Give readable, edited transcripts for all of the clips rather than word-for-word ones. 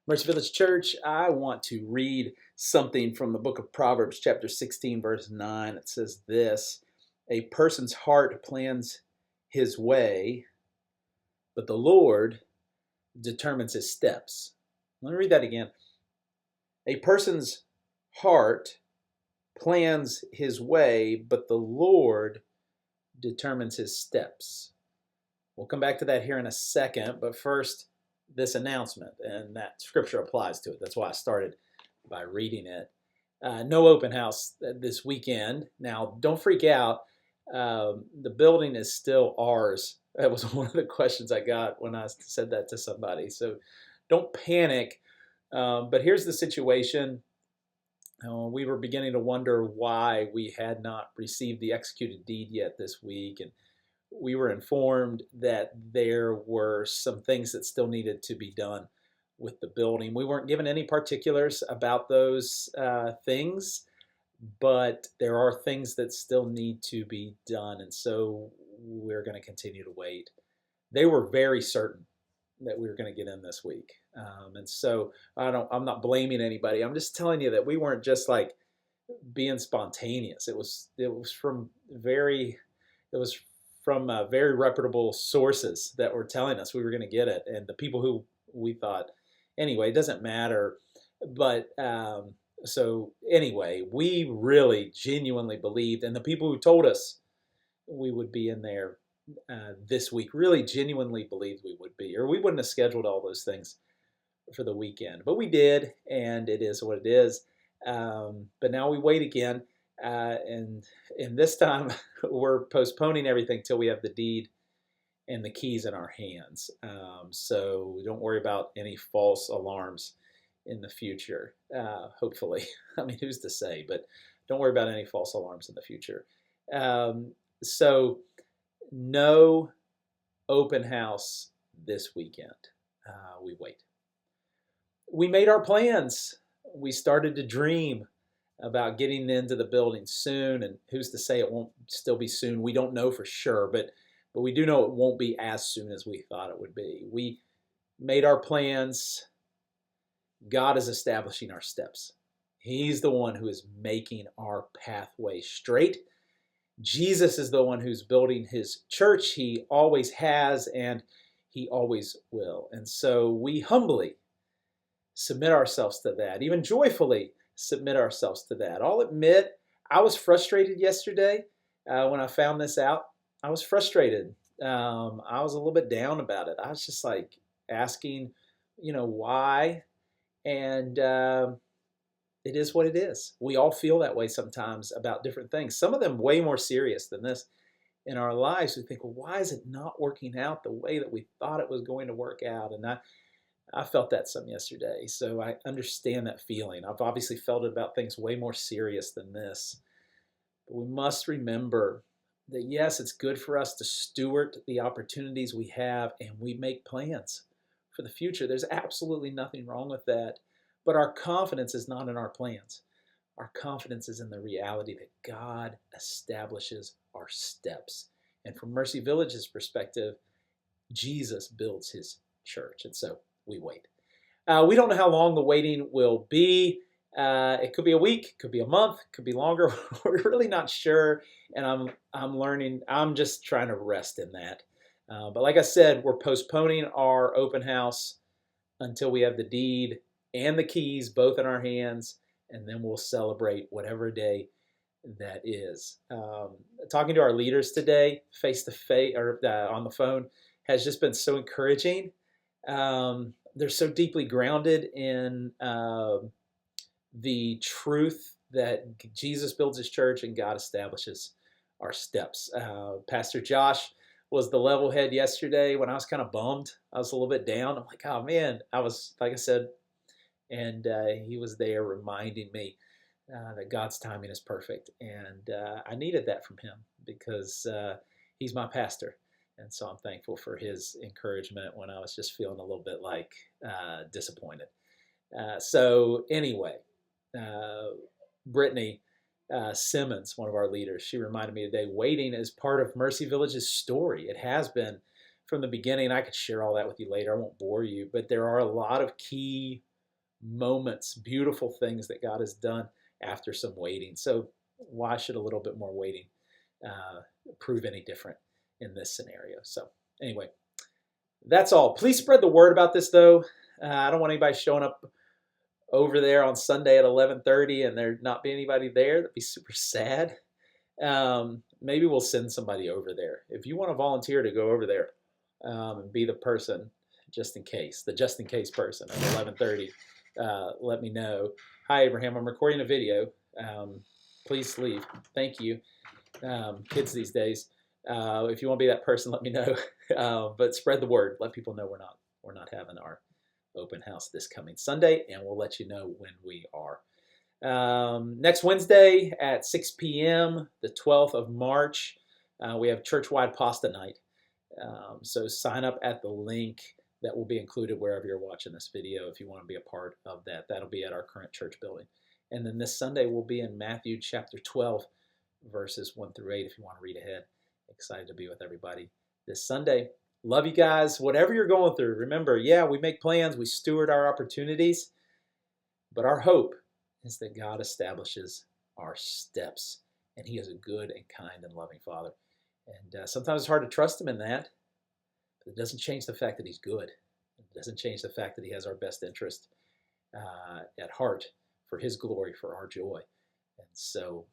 Mercy Village Church, I want to read something from the book of Proverbs, chapter 16, verse 9. It says this: A person's heart plans his way, but the Lord determines his steps. Let me read that again. A person's heart plans his way, but the Lord determines his steps. We'll come back to that here in a second, but first, this announcement, and that scripture applies to it. That's why I started by reading it. No open house this weekend. Now, don't freak out. The building is still ours. That was one of the questions I got when I said that to somebody. So don't panic. But here's the situation. We were beginning to wonder why we had not received the executed deed yet this week. And we were informed that there were some things that still needed to be done with the building. We weren't given any particulars about those things, but there are things that still need to be done, and so we're going to continue to wait. They were very certain that we were going to get in this week, and so I'm not blaming anybody. I'm just telling you that we weren't just like being spontaneous. It was from very reputable sources that were telling us we were going to get it, and the people who we thought, anyway, it doesn't matter. But so anyway, we really genuinely believed, and the people who told us we would be in there this week really genuinely believed we would be, or we wouldn't have scheduled all those things for the weekend. But we did, and it is what it is. But now we wait again. And this time we're postponing everything till we have the deed and the keys in our hands. So don't worry about any false alarms in the future, hopefully. I mean, who's to say? But don't worry about any false alarms in the future. So no open house this weekend. We wait. We made our plans. We started to dream about getting into the building soon, and who's to say it won't still be soon? We don't know for sure, but we do know it won't be as soon as we thought it would be. We made our plans. God is establishing our steps. He's the one who is making our pathway straight. Jesus is the one who's building his church. He always has, and he always will. And so we humbly submit ourselves to that, even joyfully submit ourselves to that. I'll admit, I was frustrated yesterday when I found this out. I was frustrated. I was a little bit down about it. I was just like asking, why? And it is what it is. We all feel that way sometimes about different things. Some of them way more serious than this in our lives. We think, well, why is it not working out the way that we thought it was going to work out? And I felt that some yesterday, so I understand that feeling. I've obviously felt it about things way more serious than this. But we must remember that, yes, it's good for us to steward the opportunities we have, and we make plans for the future. There's absolutely nothing wrong with that. But our confidence is not in our plans. Our confidence is in the reality that God establishes our steps. And from Mercy Village's perspective, Jesus builds his church. And so we wait. We don't know how long the waiting will be. It could be a week, could be a month, could be longer. We're really not sure, and I'm learning. I'm just trying to rest in that. But like I said, we're postponing our open house until we have the deed and the keys both in our hands, and then we'll celebrate whatever day that is. Talking to our leaders today, face to face or on the phone, has just been so encouraging. They're so deeply grounded in the truth that Jesus builds his church and God establishes our steps. Pastor Josh was the level head yesterday when I was kind of bummed. I was a little bit down. I'm like, oh man, I was, like I said, and he was there reminding me that God's timing is perfect. And I needed that from him because he's my pastor. And so I'm thankful for his encouragement when I was just feeling a little bit like disappointed. So anyway, Brittany Simmons, one of our leaders, she reminded me today, waiting is part of Mercy Village's story. It has been from the beginning. I could share all that with you later. I won't bore you, but there are a lot of key moments, beautiful things that God has done after some waiting. So why should a little bit more waiting prove any different in this scenario? So anyway, that's all. Please spread the word about this, though. I don't want anybody showing up over there on Sunday at 11:30 and there not be anybody there. That'd be super sad. Maybe we'll send somebody over there. If you want to volunteer to go over there and be the person, just in case, the just in case person at 11:30, let me know. Hi, Abraham. I'm recording a video. Please leave. Thank you. Kids these days. If you want to be that person, let me know. But spread the word. Let people know we're not having our open house this coming Sunday, and we'll let you know when we are. Next Wednesday at 6 p.m., the 12th of March, we have church-wide pasta night. So sign up at the link that will be included wherever you're watching this video if you want to be a part of that. That'll be at our current church building. And then this Sunday we'll be in Matthew chapter 12, verses 1 through 8 if you want to read ahead. Excited to be with everybody this Sunday. Love you guys. Whatever you're going through, remember, yeah, we make plans, we steward our opportunities, but our hope is that God establishes our steps, and He is a good and kind and loving Father. And sometimes it's hard to trust Him in that, but it doesn't change the fact that He's good. It doesn't change the fact that He has our best interest at heart for His glory, for our joy. And so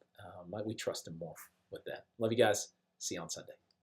might we trust Him more with that. Love you guys. See you on Sunday.